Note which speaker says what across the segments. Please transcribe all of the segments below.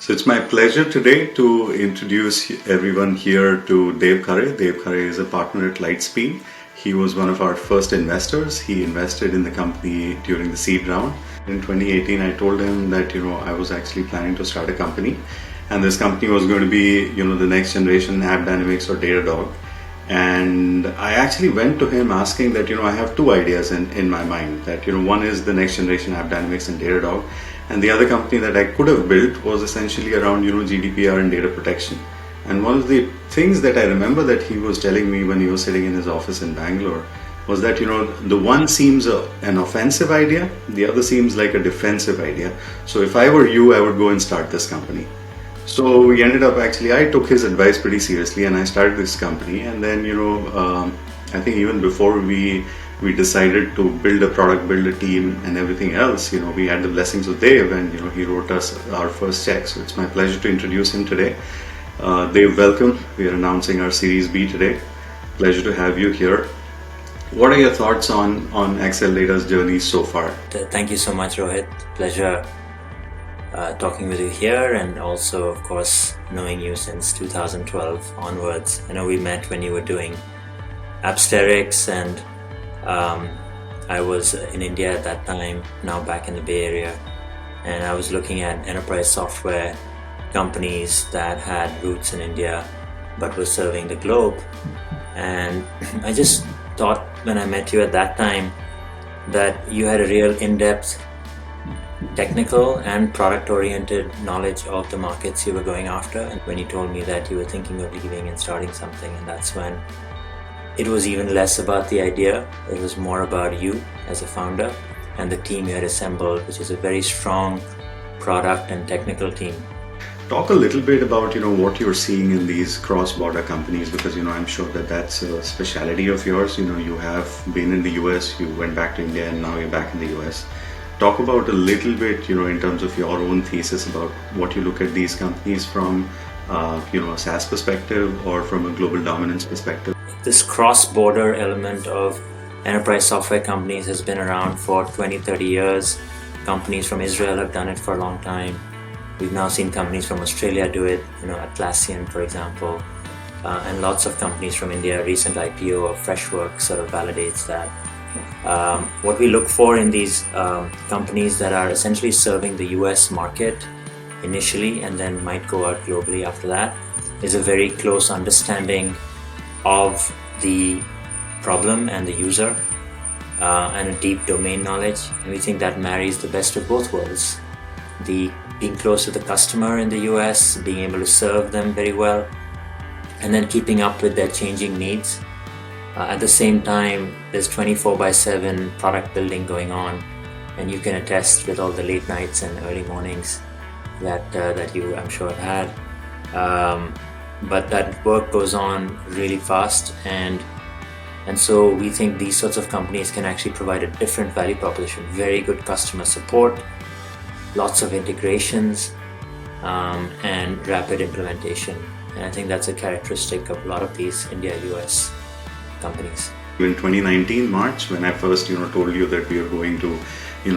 Speaker 1: So it's my pleasure today to introduce everyone here to Dev Khare. Dev Khare is a partner at Lightspeed. He was one of our first investors. He invested in the company during the seed round. In 2018, I told him that, I was actually planning to start a company. And this company was going to be, the next generation App Dynamics or Datadog. And I actually went to him asking that, I have two ideas in my mind. That, one is the next generation App Dynamics and Datadog. And the other company that I could have built was essentially around, GDPR and data protection. And one of the things that I remember that he was telling me when he was sitting in his office in Bangalore was that, the one seems an offensive idea, the other seems like a defensive idea. So if I were you, I would go and start this company. So we ended up I took his advice pretty seriously and I started this company. And then, I think even before we decided to build a product, build a team and everything else, we had the blessings of Dev and, he wrote us our first check. So it's my pleasure to introduce him today. Dev, welcome. We are announcing our Series B today. Pleasure to have you here. What are your thoughts on Acceldata's journey so far?
Speaker 2: Thank you so much, Rohit. Pleasure talking with you here, and also, of course, knowing you since 2012 onwards. I know we met when you were doing Appsterics, and I was in India at that time, now back in the Bay Area, and I was looking at enterprise software companies that had roots in India but were serving the globe. And I just thought when I met you at that time that you had a real in-depth technical and product-oriented knowledge of the markets you were going after. And when you told me that you were thinking of leaving and starting something, and that's when it was even less about the idea, it was more about you as a founder and the team you had assembled, which is a very strong product and technical team.
Speaker 1: Talk a little bit about what you're seeing in these cross-border companies, because I'm sure that that's a specialty of yours. You have been in the US, you went back to India, and now you're back in the US. Talk about a little bit, in terms of your own thesis about what you look at these companies from, a SaaS perspective or from a global dominance perspective.
Speaker 2: This cross-border element of enterprise software companies has been around for 20-30 years. Companies from Israel have done it for a long time. We've now seen companies from Australia do it, Atlassian, for example, and lots of companies from India. Recent IPO of Freshworks sort of validates that. What we look for in these companies that are essentially serving the US market initially and then might go out globally after that is a very close understanding of the problem and the user and a deep domain knowledge. And we think that marries the best of both worlds. The being close to the customer in the US, being able to serve them very well, and then keeping up with their changing needs. At the same time, there's 24/7 product building going on, and you can attest with all the late nights and early mornings that you, I'm sure, have had. But that work goes on really fast, and so we think these sorts of companies can actually provide a different value proposition. Very good customer support, lots of integrations, and rapid implementation. And I think that's a characteristic of a lot of these India-US companies.
Speaker 1: In 2019 March, when I first told you that we are going to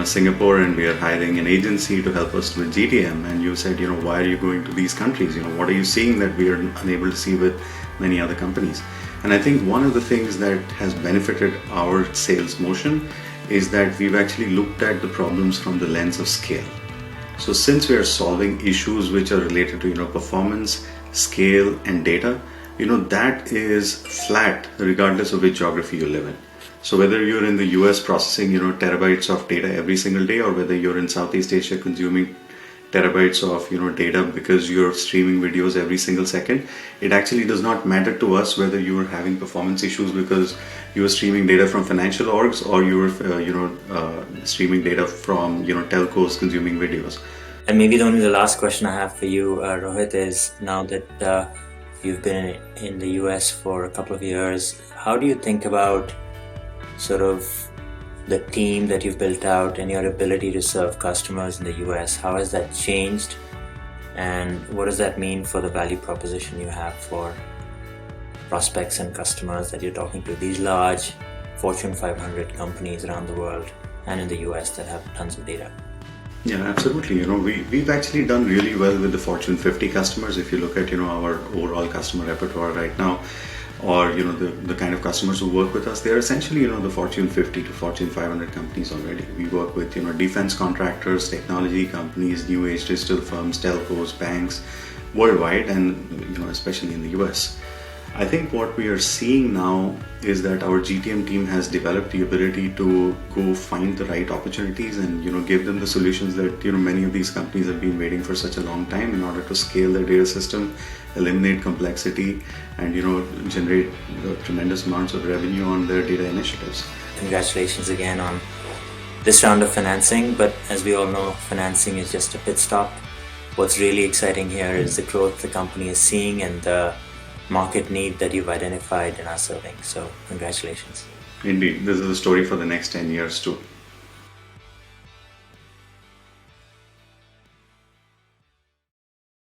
Speaker 1: Singapore and we are hiring an agency to help us with GTM, and you said why are you going to these countries, what are you seeing that we are unable to see with many other companies? And I think one of the things that has benefited our sales motion is that we've actually looked at the problems from the lens of scale. So since we are solving issues which are related to performance, scale and data, that is flat regardless of which geography you live in. So whether you're in the US processing terabytes of data every single day, or whether you're in Southeast Asia consuming terabytes of data because you're streaming videos every single second, it actually does not matter to us whether you're having performance issues because you're streaming data from financial orgs or you're streaming data from telcos consuming videos.
Speaker 2: And maybe only the last question I have for you, Rohit, is now that you've been in the US for a couple of years, how do you think about sort of the team that you've built out and your ability to serve customers in the US? How has that changed, and what does that mean for the value proposition you have for prospects and customers that you're talking to, these large Fortune 500 companies around the world and in the US that have tons of data?
Speaker 1: Yeah, absolutely. We've actually done really well with the Fortune 50 customers. If you look at, our overall customer repertoire right now, or, the kind of customers who work with us, they're essentially, the Fortune 50 to Fortune 500 companies already. We work with, defense contractors, technology companies, new age digital firms, telcos, banks worldwide, and, especially in the US. I think what we are seeing now is that our GTM team has developed the ability to go find the right opportunities and give them the solutions that many of these companies have been waiting for such a long time in order to scale their data system, eliminate complexity, and generate tremendous amounts of revenue on their data initiatives.
Speaker 2: Congratulations again on this round of financing, but as we all know, financing is just a pit stop. What's really exciting here is the growth the company is seeing and the market need that you've identified and are serving. So congratulations.
Speaker 1: Indeed, this is a story for the next 10 years too.